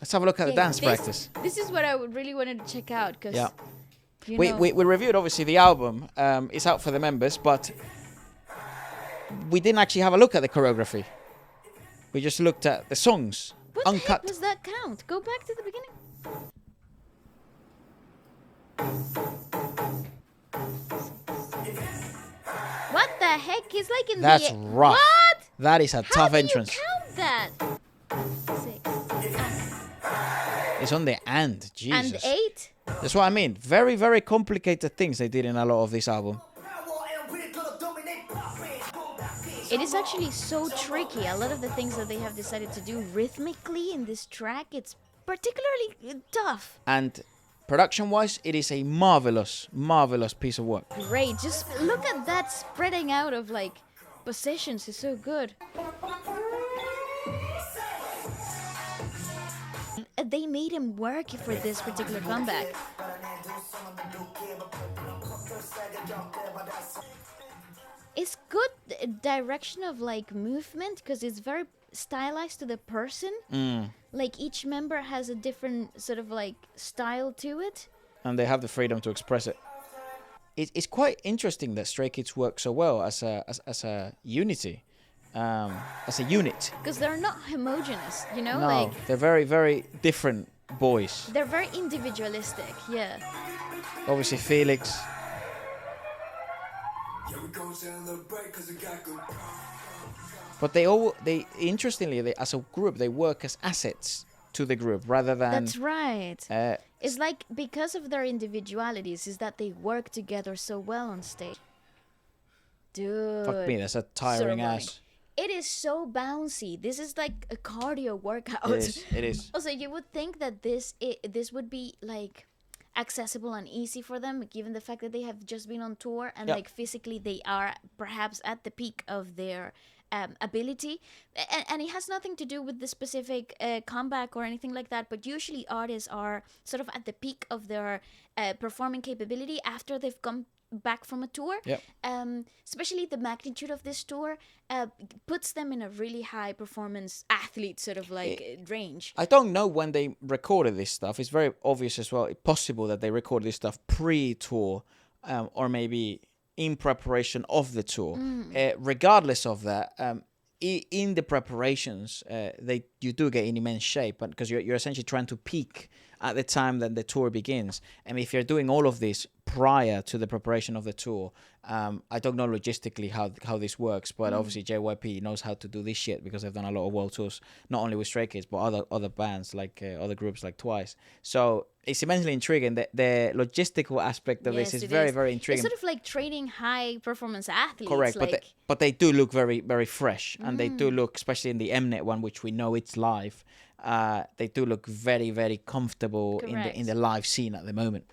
Let's have a look at the dance practice. This is what I would really wanted to check out because we reviewed obviously the album. It's out for the members, but we didn't actually have a look at the choreography. We just looked at the songs, what uncut. What the heck was that count? Go back to the beginning. What the heck? He's like in That's the... rough. What? That is a tough entrance. How do you count that? 6. It's on the and. Jesus. And 8? That's what I mean. Very, very complicated things they did in a lot of this album. It is actually so tricky. A lot of the things that they have decided to do rhythmically in this track, it's particularly tough. And production-wise, it is a marvelous, marvelous piece of work. Great. Just look at that spreading out of like positions. It's so good. They made him work for this particular comeback. It's good direction of like movement because it's very stylized to the person. Like each member has a different sort of like style to it. And they have the freedom to express it. It's quite interesting that Stray Kids work so well as a unity, as a unit. Because they're not homogenous, you know? No, like they're very, very different boys. They're very individualistic, yeah. Obviously, Felix. But they interestingly, as a group, they work as assets to the group rather than... That's right. It's like because of their individualities is that they work together so well on stage. Dude. Fuck me, that's a tiring ass. It is so bouncy. This is like a cardio workout. It is. Also, you would think that this would be like accessible and easy for them, given the fact that they have just been on tour and like physically they are perhaps at the peak of their ability, and it has nothing to do with the specific comeback or anything like that, but usually artists are sort of at the peak of their performing capability after they've come back from a tour. Especially the magnitude of this tour puts them in a really high performance athlete sort of like range. I don't know when they recorded this stuff. It's very obvious as well. It's possible that they recorded this stuff pre-tour or maybe in preparation of the tour. Regardless of that, in the preparations, you do get in immense shape, because you're essentially trying to peak at the time that the tour begins. And if you're doing all of this prior to the preparation of the tour, I don't know logistically how this works, but obviously JYP knows how to do this shit because they've done a lot of world tours, not only with Stray Kids, but other bands, like other groups like Twice. So it's immensely intriguing. The logistical aspect of this is very, very intriguing. It's sort of like training high performance athletes. Correct, like... but they do look very, very fresh, and they do look, especially in the Mnet one, which we know it's live, they do look very, very comfortable in the live scene at the moment.